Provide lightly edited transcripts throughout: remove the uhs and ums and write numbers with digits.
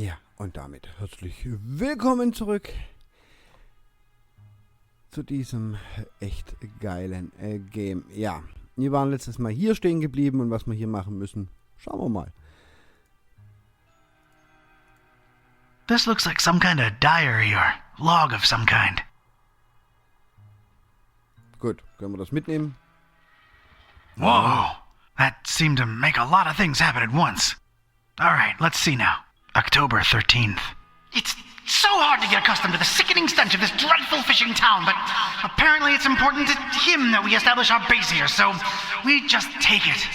Ja, und damit herzlich willkommen zurück zu diesem echt geilen Game. Ja, wir waren letztes Mal hier stehen geblieben und was wir hier machen müssen, schauen wir mal. This looks like some kind of diary or log of some kind. Gut, können wir das mitnehmen? Whoa, that seemed to make a lot of things happen at once. All right, let's see now. October 13th. It's so hard to get accustomed to the sickening stench of this dreadful fishing town, but apparently it's important to him that we establish our base here, so we just take it.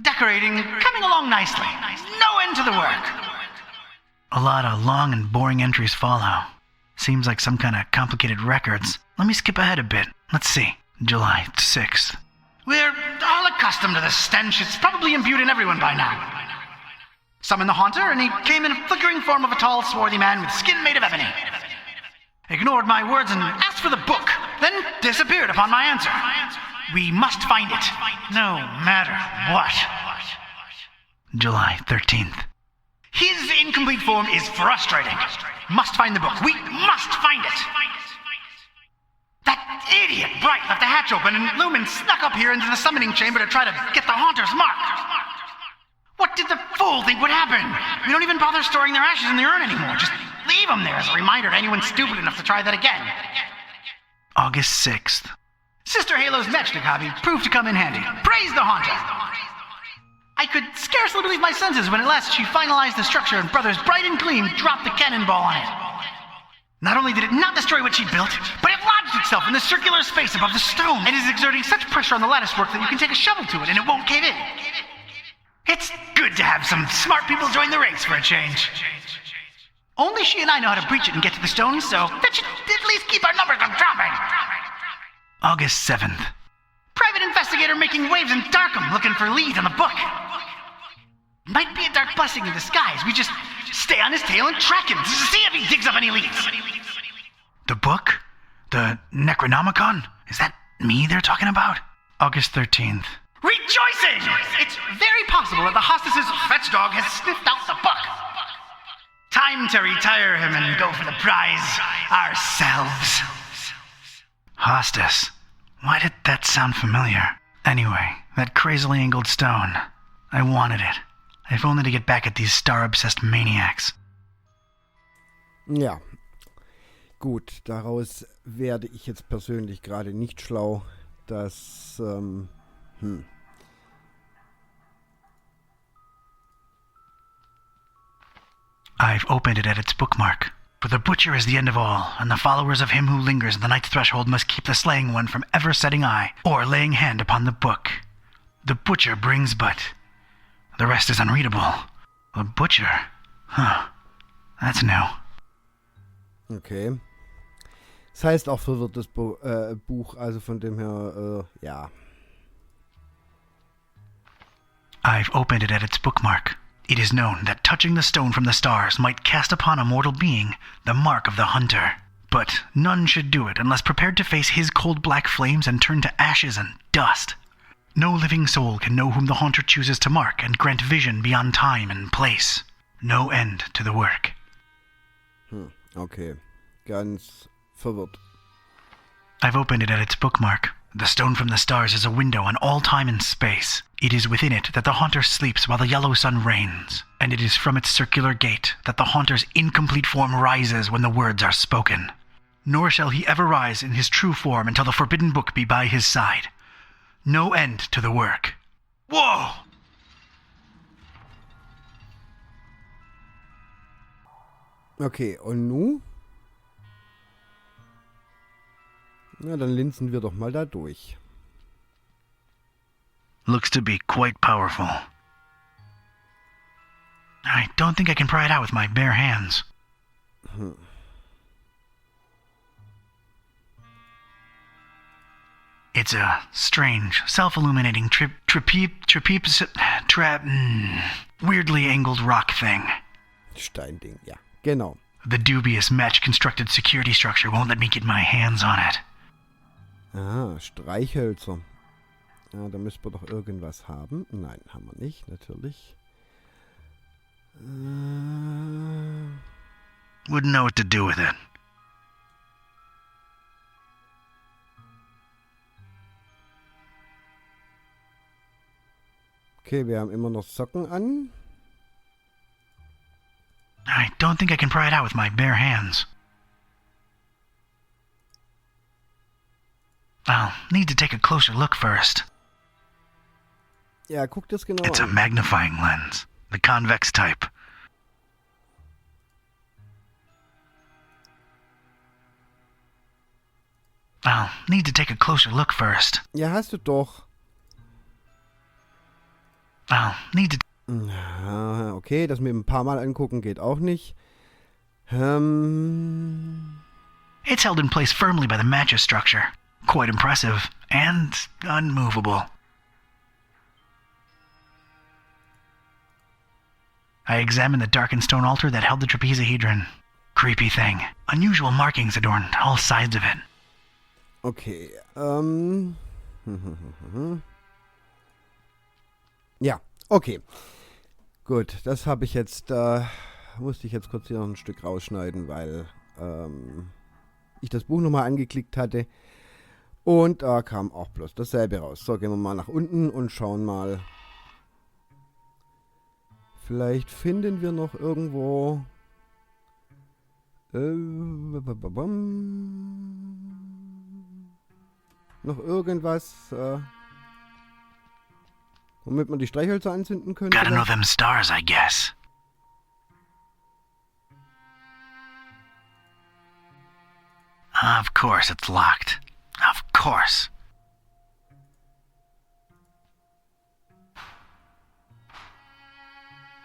Decorating, coming along nicely. No end to the work. A lot of long and boring entries follow. Seems like some kind of complicated records. Let me skip ahead a bit. Let's see. July 6th. We're all accustomed to the stench. It's probably imbued in everyone by now. Summoned the haunter, and he came in a flickering form of a tall, swarthy man with skin made of ebony. Ignored my words and asked for the book, then disappeared upon my answer. We must find it, no matter what. July 13th. His incomplete form is frustrating. Must find the book. We must find it. That idiot Bright left the hatch open, and Lumen snuck up here into the summoning chamber to try to get the haunter's mark. What did the fool think would happen? We don't even bother storing their ashes in the urn anymore. Just leave them there as a reminder to anyone stupid enough to try that again. August 6th. Sister Halo's matchstick hobby proved to come in handy. Praise the haunter! I could scarcely believe my senses when at last she finalized the structure and Brothers Bright and Gleam dropped the cannonball on it. Not only did it not destroy what she built, but it lodged itself in the circular space above the stone and is exerting such pressure on the lattice work that you can take a shovel to it and it won't cave in. It's good to have some smart people join the ranks for a change. Only she and I know how to breach it and get to the stone, so that should at least keep our numbers from dropping. August 7th. Private investigator making waves in Darkham looking for leads on the book. Might be a dark blessing in disguise. We just stay on his tail and track him to see if he digs up any leads. The book? The Necronomicon? Is that me they're talking about? August 13th. Rejoicing! It's very possible that the hostess's fetch dog has sniffed out the book. Time to retire him and go for the prize ourselves. Hostess. Why did that sound familiar? Anyway, that crazily angled stone. I wanted it. If only to get back at these star-obsessed maniacs. Ja, gut, daraus werde ich jetzt persönlich gerade nicht schlau, dass, I've opened it at its bookmark. For the butcher is the end of all, and the followers of him who lingers in the night's threshold must keep the slaying one from ever setting eye, or laying hand upon the book. The butcher brings but... The rest is unreadable. The butcher? Huh. That's new. Okay. Das heißt auch verwirrtes Buch, also von dem her, ja. I've opened it at its bookmark. It is known that touching the stone from the stars might cast upon a mortal being the mark of the hunter. But none should do it unless prepared to face his cold black flames and turn to ashes and dust. No living soul can know whom the haunter chooses to mark and grant vision beyond time and place. No end to the work. Okay. Ganz verwirrt. I've opened it at its bookmark. The stone from the stars is a window on all time and space. It is within it that the haunter sleeps while the yellow sun reigns, and it is from its circular gate that the haunter's incomplete form rises when the words are spoken. Nor shall he ever rise in his true form until the forbidden book be by his side. No end to the work. Whoa! Okay, und nun? Na, dann linsen wir doch mal da durch. Looks to be quite powerful. I don't think I can pry it out with my bare hands. It's a strange, self-illuminating weirdly angled rock thing. Steinding, ja, genau. The dubious mesh-constructed security structure won't let me get my hands on it. Ah, Streichhölzer. Ja, da müssen wir doch irgendwas haben. Nein, haben wir nicht, natürlich. Wouldn't know what to do with it. Okay, wir haben immer noch Socken an. I don't think I can pry it out with my bare hands. I'll need to take a closer look first. Ja, guck das genau It's a an. magnifying lens, the convex type. I'll need to take a closer look first. Ja, hast du doch. I'll need to... Ah, okay, das mit ein paar Mal angucken geht auch nicht. It's held in place firmly by the mattress structure. Quite impressive and unmovable. I examined the darkened stone altar that held the trapezohedron. Creepy thing. Unusual markings adorned all sides of it. Okay, ja, okay. Gut, das habe ich jetzt, musste ich jetzt kurz hier noch ein Stück rausschneiden, weil ich das Buch nochmal angeklickt hatte. Und da kam auch bloß dasselbe raus. So, gehen wir mal nach unten und schauen mal. Vielleicht finden wir noch irgendwo... noch irgendwas, womit man die Streichhölzer anzünden könnte. Gotta know them stars, I guess. Of course it's locked. Of course.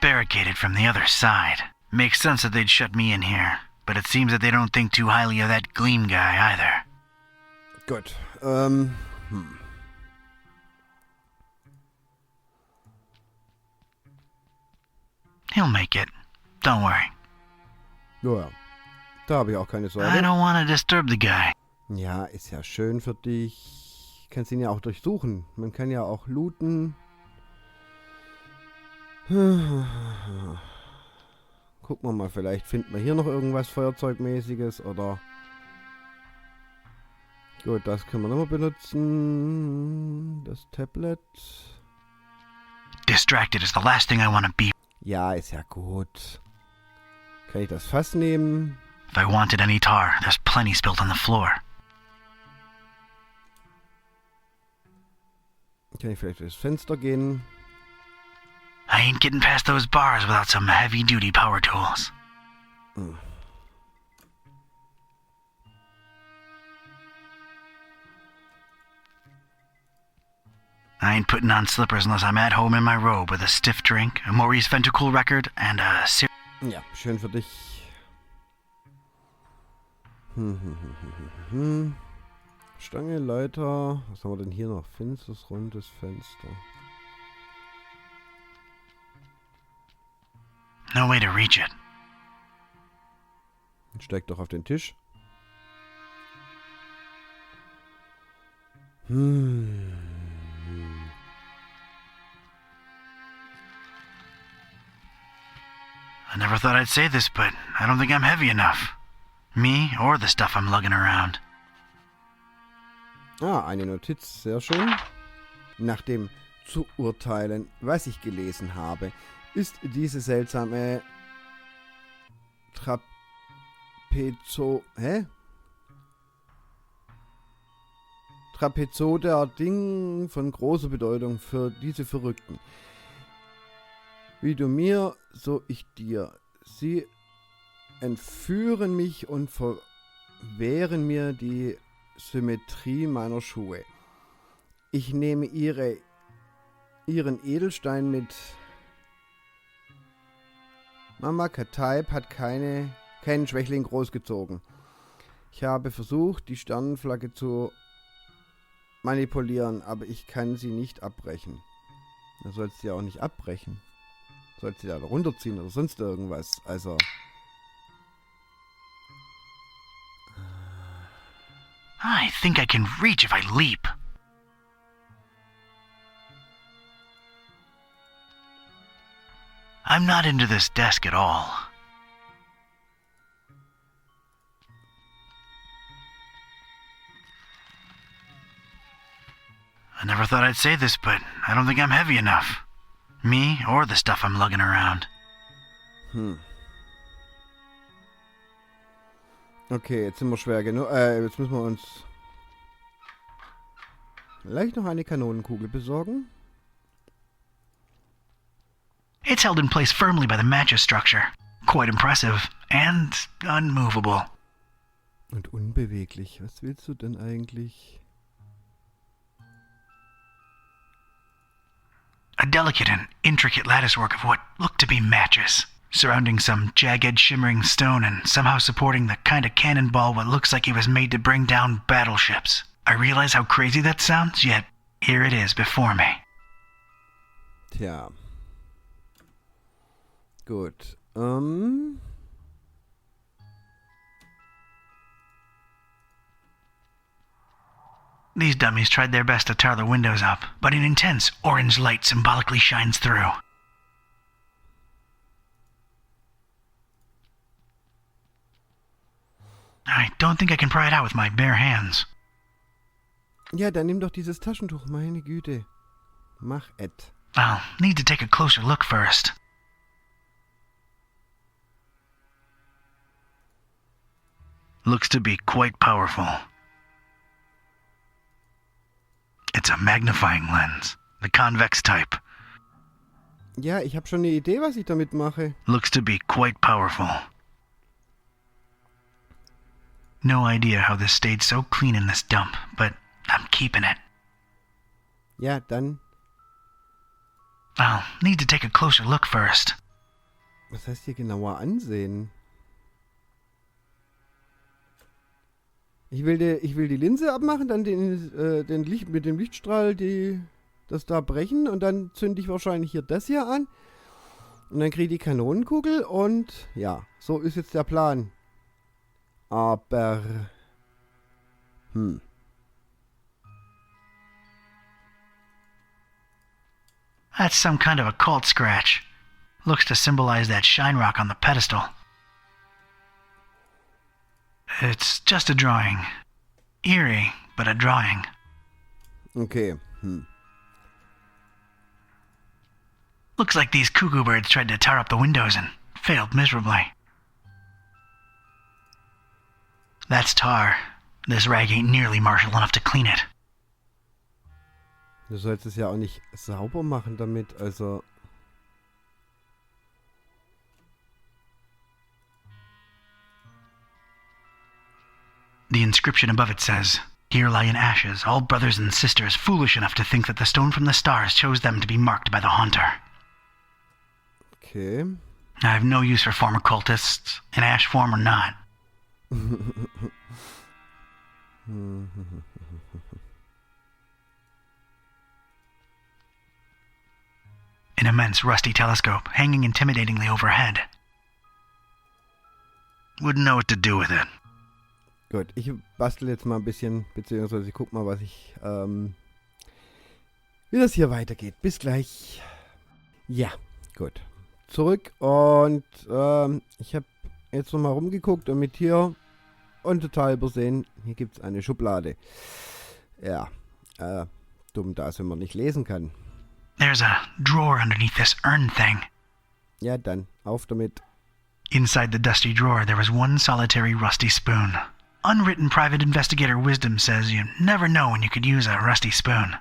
Barricaded from the other side. Makes sense that they'd shut me in here, but it seems that they don't think too highly of that Gleam guy either. Gut, He'll make it. Don't worry. Ja, da habe ich auch keine I Sorge. don't want to disturb the guy. Ja, ist ja schön für dich. Kannst ihn ja auch durchsuchen. Man kann ja auch looten. Gucken wir mal, vielleicht finden wir hier noch irgendwas Feuerzeugmäßiges oder... Gut, das können wir nochmal benutzen. Das Tablet. Distracted is the last thing I want to be. Ja, ist ja gut. Kann ich das Fass nehmen? If I wanted any tar, there's plenty spilled on the floor. Kann ich vielleicht durchs Fenster gehen? I ain't getting past those bars without some heavy-duty power tools. I ain't putting on slippers unless I'm at home in my robe with a stiff drink, a Maurice Ventricle record, and a Ja, schön für dich. Stange, Leiter. Was haben wir denn hier noch? Finsteres, rundes Fenster. no way to reach it. Steig doch auf den Tisch. I never thought I'd say this, but I don't think I'm heavy enough. Me or the stuff I'm lugging around. Ah, eine Notiz. Sehr schön. Nach dem zu urteilen, was ich gelesen habe, ist diese seltsame Trapezoder-Ding von großer Bedeutung für diese Verrückten. Wie du mir, so ich dir. Sie entführen mich und verwehren mir die Symmetrie meiner Schuhe. Ich nehme ihren Edelstein mit. Mama Kataib hat keinen Schwächling großgezogen. Ich habe versucht, die Sternenflagge zu manipulieren, aber ich kann sie nicht abbrechen. Du sollst sie auch nicht abbrechen. Du sollst sie da runterziehen oder sonst irgendwas. Also... I think I can reach if I leap. I'm not into this desk at all. I never thought I'd say this, but I don't think I'm heavy enough. Me or the stuff I'm lugging around. Okay, jetzt sind wir schwer genug. Jetzt müssen wir uns vielleicht noch eine Kanonenkugel besorgen. It's held in place firmly by the mattress structure. Quite impressive and unmovable. Und unbeweglich. Was willst du denn eigentlich? A delicate and intricate latticework of what looked to be mattress, surrounding some jagged, shimmering stone and somehow supporting the kind of cannonball what looks like it was made to bring down battleships. I realize how crazy that sounds, yet here it is before me. Tja. Gut. These dummies tried their best to tar the windows up, but an intense orange light symbolically shines through. I don't think I can pry it out with my bare hands. Ja, dann nimm doch dieses Taschentuch, meine Güte. Mach et. I'll need to take a closer look first. Looks to be quite powerful. It's a magnifying lens, the convex type. Ja, ich habe schon eine Idee, was ich damit mache. Looks to be quite powerful. No idea how this stayed so clean in this dump, but I'm keeping it. Ja, dann. I'll need to take a closer look first. Was heißt hier genauer ansehen? Ich will die Linse abmachen, dann den Licht mit dem Lichtstrahl das da brechen und dann zünde ich wahrscheinlich hier das hier an und dann kriege ich die Kanonenkugel und ja, so ist jetzt der Plan. Aber That's some kind of occult scratch. Looks to symbolize that shine rock on the pedestal. It's just a drawing. Eerie, but a drawing. Okay. Looks like these cuckoo birds tried to tar up the windows and failed miserably. That's tar. This rag ain't nearly martial enough to clean it. Du sollst es ja auch nicht sauber machen damit, also. The inscription above it says, "Here lie in ashes all brothers and sisters foolish enough to think that the stone from the stars chose them to be marked by the haunter." Okay. I have no use for former cultists, in ash form or not. An immense rusty telescope hanging intimidatingly overhead. Wouldn't know what to do with it. Gut, ich bastel jetzt mal ein bisschen, beziehungsweise ich guck mal, wie das hier weitergeht. Bis gleich. Ja, gut. Zurück und ich habe jetzt nochmal rumgeguckt und mit hier und total übersehen, hier gibt es eine Schublade. Ja, dumm das, wenn man nicht lesen kann. There's a drawer underneath this urn thing. Ja, dann, auf damit. Inside the dusty drawer, there was one solitary rusty spoon. Unwritten private investigator wisdom says you never know when you could use a rusty spoon.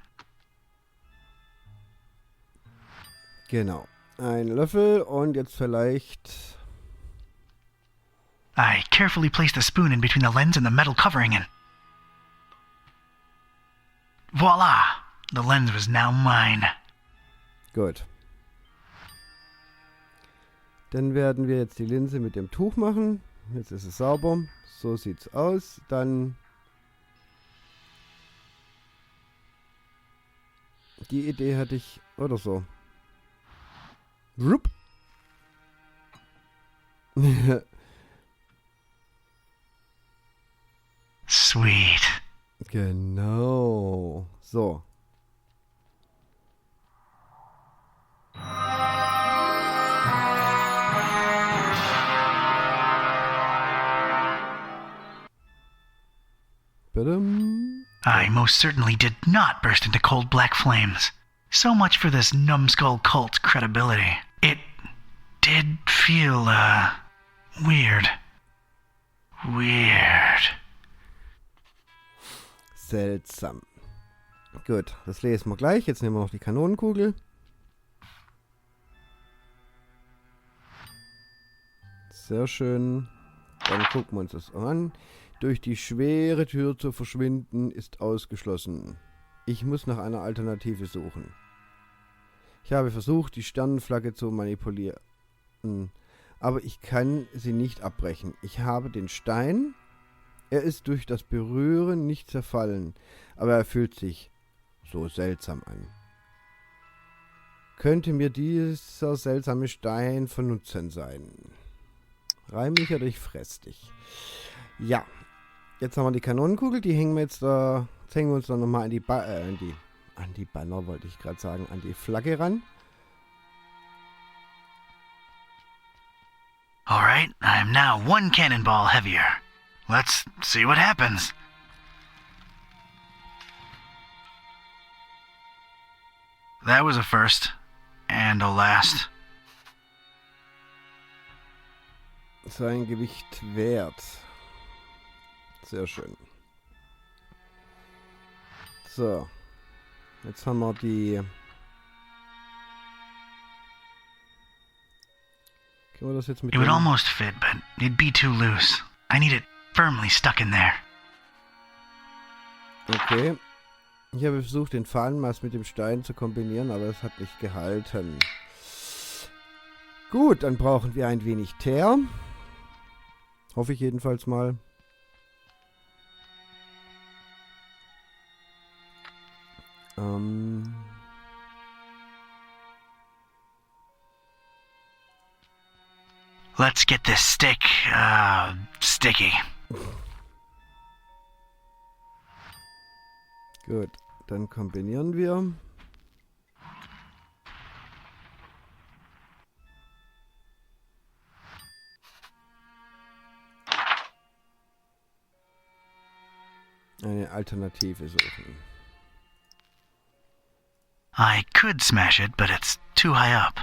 Genau. Ein Löffel und jetzt vielleicht. I carefully placed the spoon in between the lens and the metal covering and voila! The lens was now mine. Gut. Dann werden wir jetzt die Linse mit dem Tuch machen. Jetzt ist es sauber. So sieht's aus. Dann die Idee hatte ich oder so. Rup. Sweet. Genau. So. Badum. I most certainly did not burst into cold black flames. So much for this numbskull cult's credibility. It did feel, weird. Weird. Seltsam. Gut, das lesen wir gleich. Jetzt nehmen wir noch die Kanonenkugel. Sehr schön. Dann gucken wir uns das an. Durch die schwere Tür zu verschwinden ist ausgeschlossen. Ich muss nach einer Alternative suchen. Ich habe versucht, die Sternenflagge zu manipulieren. Aber ich kann sie nicht abbrechen. Ich habe den Stein. Er ist durch das Berühren nicht zerfallen. Aber er fühlt sich so seltsam an. Könnte mir dieser seltsame Stein von Nutzen sein? Reim mich oder ich fress dich. Ja. Jetzt haben wir die Kanonenkugel. Die hängen wir jetzt da. Jetzt hängen wir uns dann nochmal an die Banner, wollte ich gerade sagen. An die Flagge ran. Alright, I'm now one cannonball heavier. Let's see what happens. That was a first. And a last. Sein Gewicht wert. Sehr schön. So. Jetzt haben wir die... Können wir das jetzt mit... It would almost fit, but it'd be too loose. I need it firmly stuck in there. Okay. Ich habe versucht, den Fahnenmast mit dem Stein zu kombinieren, aber es hat nicht gehalten. Gut, dann brauchen wir ein wenig Teer. Hoffe ich jedenfalls mal. Let's get this stick, sticky. Gut, dann kombinieren wir. Eine Alternative suchen. I could smash it, but it's too high up.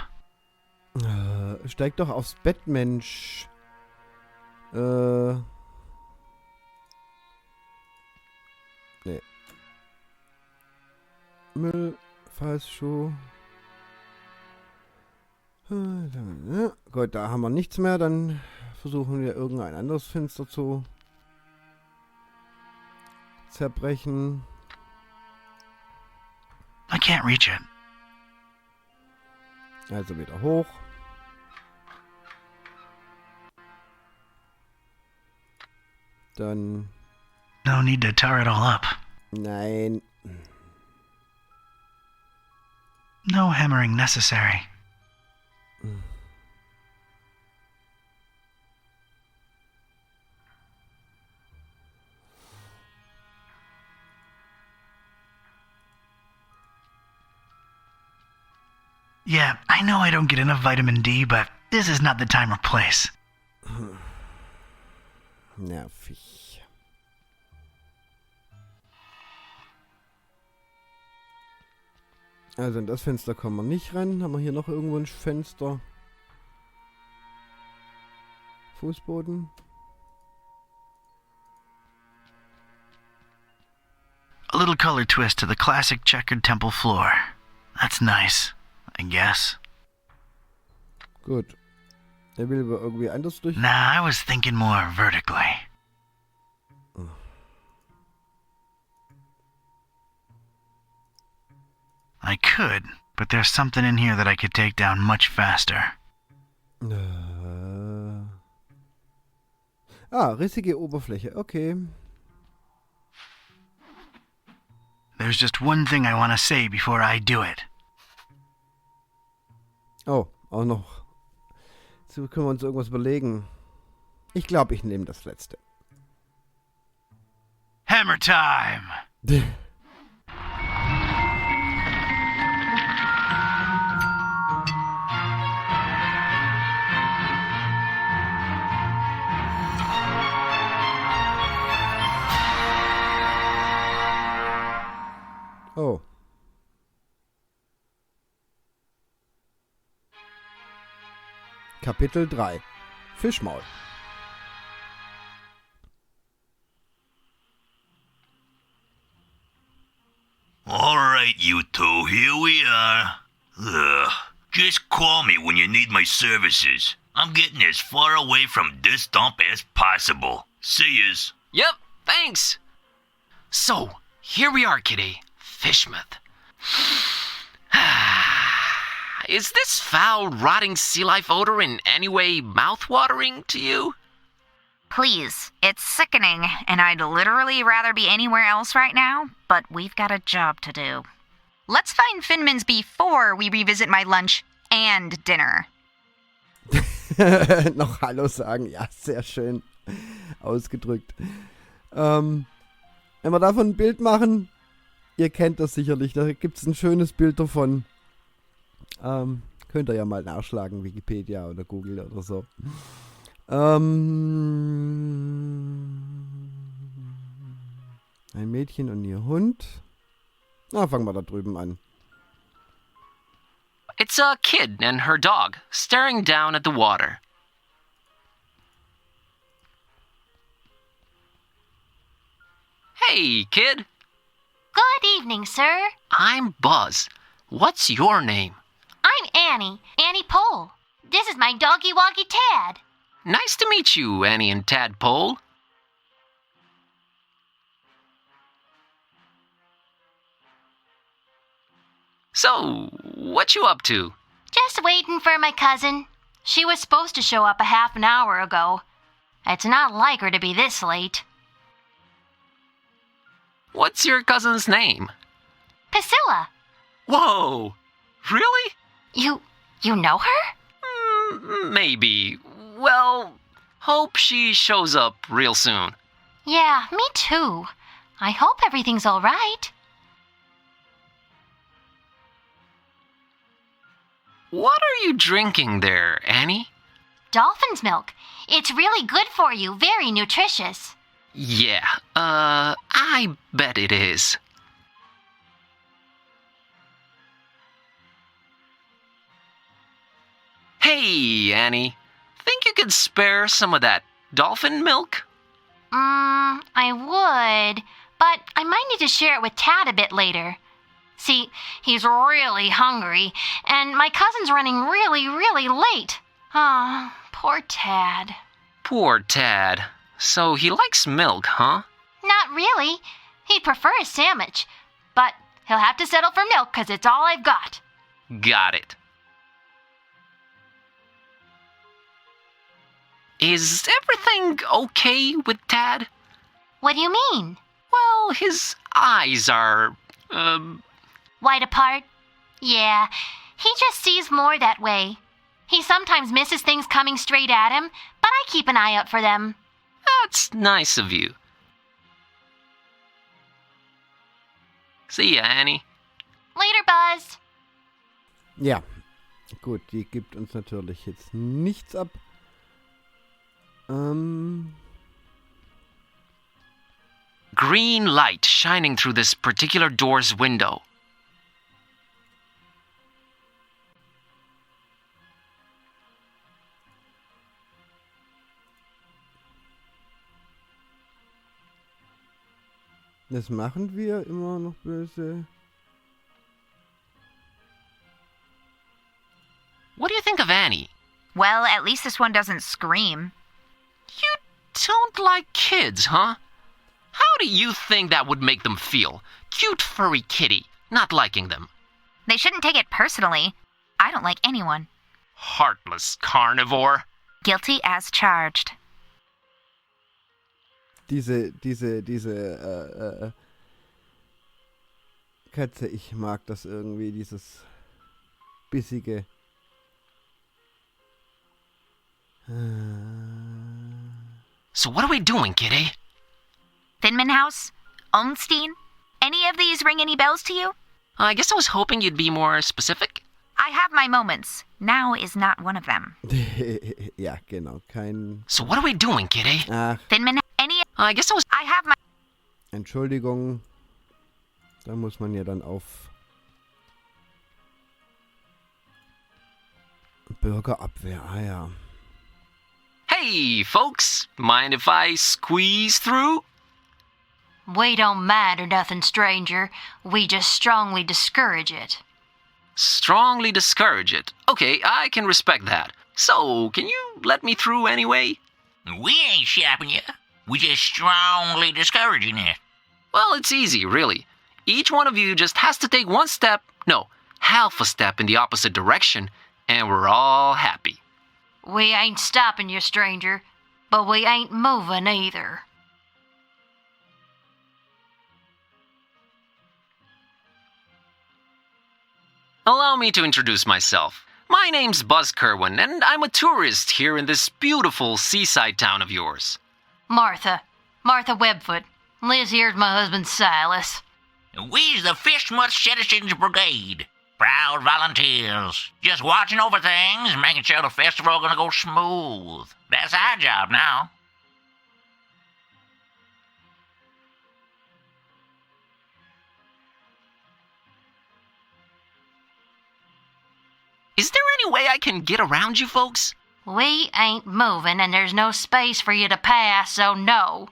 Steig doch aufs Bett, Mensch. Nee. Müll, Falschuh. Gut, da haben wir nichts mehr. Dann versuchen wir irgendein anderes Fenster zu zerbrechen. I can't reach it. Also wieder hoch. Dann... No need to tar it all up. Nein. No hammering necessary. Yeah, I know I don't get enough vitamin D, but this is not the time or place. Nervig. Also in das Fenster kommen wir nicht ran. Haben wir hier noch irgendwo ein Fenster? Fußboden? A little color twist to the classic checkered temple floor. That's nice, I guess. Gut. Er will aber irgendwie anders durch. Nah, I was thinking more vertically. I could, but there's something in here that I could take down much faster. Rissige Oberfläche, okay. There's just one thing I want to say before I do it. Oh, auch noch. So können wir uns irgendwas überlegen. Ich glaube, ich nehme das letzte. Hammer time! Kapitel 3 Fischmaul. Alright, you two, here we are. Ugh. Just call me when you need my services. I'm getting as far away from this dump as possible. See yous. Yep, thanks. So, here we are, Kitty. Fishmouth. Is this foul, rotting sea life odor in any way mouth-watering to you? Please, it's sickening, and I'd literally rather be anywhere else right now, but we've got a job to do. Let's find Finman's before we revisit my lunch and dinner. Noch Hallo sagen, ja, sehr schön ausgedrückt. Wenn wir davon ein Bild machen, ihr kennt das sicherlich, da gibt es ein schönes Bild davon. Könnt ihr ja mal nachschlagen, Wikipedia oder Google oder so. Ein Mädchen und ihr Hund. Na, fangen wir da drüben an. It's a kid and her dog, staring down at the water. Hey, kid. Good evening, sir. I'm Buzz. What's your name? I'm Annie Pole. This is my doggy-woggy Tad. Nice to meet you, Annie and Tadpole. So, what you up to? Just waiting for my cousin. She was supposed to show up a half an hour ago. It's not like her to be this late. What's your cousin's name? Priscilla. Whoa! Really? You know her? Maybe. Well, hope she shows up real soon. Yeah, me too. I hope everything's all right. What are you drinking there, Annie? Dolphin's milk. It's really good for you, very nutritious. Yeah, I bet it is. Hey, Annie. Think you could spare some of that dolphin milk? I would, but I might need to share it with Tad a bit later. See, he's really hungry, and my cousin's running really, really late. Ah, poor Tad. Poor Tad. So he likes milk, huh? Not really. He'd prefer a sandwich, but he'll have to settle for milk because it's all I've got. Got it. Is everything okay with Tad? What do you mean? Well, his eyes are, Wide apart? Yeah, he just sees more that way. He sometimes misses things coming straight at him, but I keep an eye out for them. That's nice of you. See ya, Annie. Later, Buzz. Ja, gut, die gibt uns natürlich jetzt nichts ab. Green light shining through this particular door's window. Das machen wir immer noch böse. What do you think of Annie? Well, at least this one doesn't scream. You don't like kids, huh? How do you think that would make them feel? Cute furry kitty, not liking them. They shouldn't take it personally. I don't like anyone. Heartless carnivore. Guilty as charged. Diese Katze, ich mag das irgendwie, dieses bissige. So what are we doing, kitty? Finman House? Olmstein? Any of these ring any bells to you? I guess I was hoping you'd be more specific. I have my moments. Now is not one of them. Ja, genau, kein... So what are we doing, kitty? Ach, Finman, any... I guess I have my... Entschuldigung. Da muss man ja dann auf... Bürgerabwehr, ah ja. Hey, folks, mind if I squeeze through? We don't mind or nothing, stranger. We just strongly discourage it. Strongly discourage it. Okay, I can respect that. So, can you let me through anyway? We ain't shopping you. We just strongly discouraging it. Well, it's easy, really. Each one of you just has to take one step, no, half a step in the opposite direction, and we're all happy. We ain't stopping you, stranger, but we ain't moving either. Allow me to introduce myself. My name's Buzz Kerwin, and I'm a tourist here in this beautiful seaside town of yours. Martha Webfoot. Liz here's my husband Silas. We's the Fishmuth Citizens Brigade. Proud volunteers. Just watching over things, making sure the festival gonna go smooth. That's our job now. Is there any way I can get around you folks? We ain't moving and there's no space for you to pass, so no.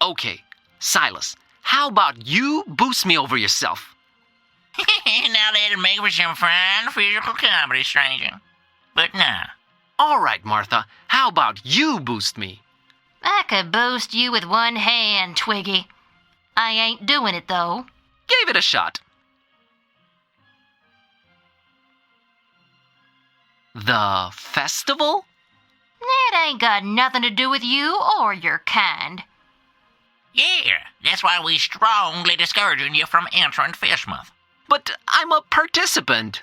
Okay, Silas, how about you boost me over yourself? Now that'll make for some fine physical comedy, stranger. But nah. All right, Martha, how about you boost me? I could boost you with one hand, Twiggy. I ain't doing it, though. Gave it a shot. The festival? It ain't got nothing to do with you or your kind. Yeah, that's why we strongly discouraging you from entering Fishmuth. But I'm a participant.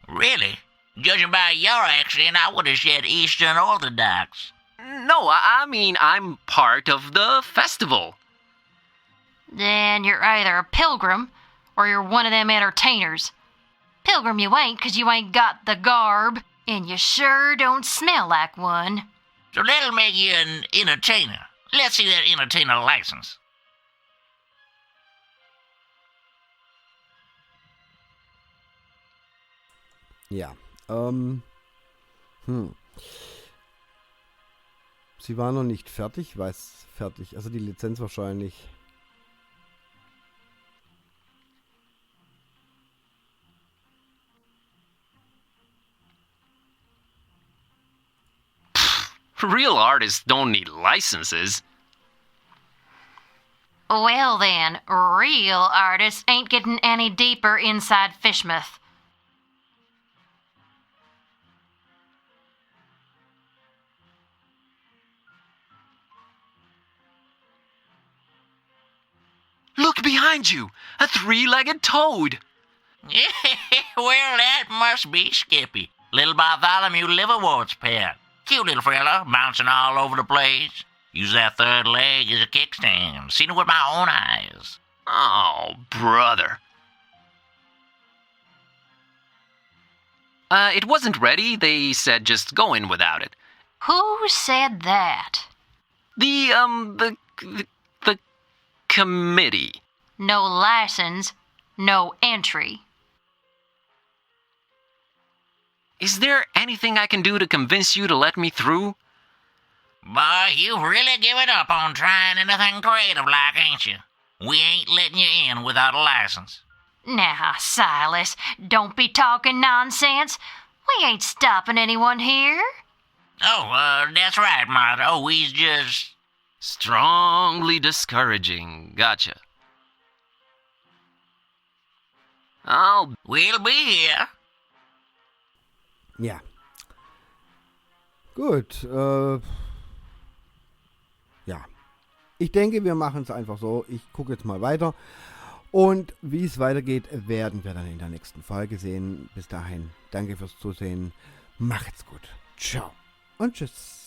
Really? Judging by your accent, I would have said Eastern Orthodox. No, I mean I'm part of the festival. Then you're either a pilgrim or you're one of them entertainers. Pilgrim you ain't, 'cause you ain't got the garb, and you sure don't smell like one. So that'll make you an entertainer. Let's see that entertainer license. Ja, Sie war noch nicht fertig, weiß fertig. Also die Lizenz wahrscheinlich. Real artists don't need licenses. Well then, real artists ain't getting any deeper inside Fishmuth. Look behind you! A three-legged toad! Well, that must be Skippy, little Bartholomew Liverwort's pet. Cute little fella, bouncing all over the place. Use that third leg as a kickstand. Seen it with my own eyes. Oh, brother. It wasn't ready. They said just go in without it. Who said that? The committee. No license, no entry. Is there anything I can do to convince you to let me through? Boy, you've really given up on trying anything creative like, ain't you? We ain't letting you in without a license. Now, Silas, don't be talking nonsense. We ain't stopping anyone here. Oh, that's right, Martha. Oh, we's just... Strongly discouraging. Gotcha. We'll be here. Ja. Gut. Ja. Ich denke, wir machen es einfach so. Ich gucke jetzt mal weiter. Und wie es weitergeht, werden wir dann in der nächsten Folge sehen. Bis dahin, danke fürs Zusehen. Macht's gut. Ciao und tschüss.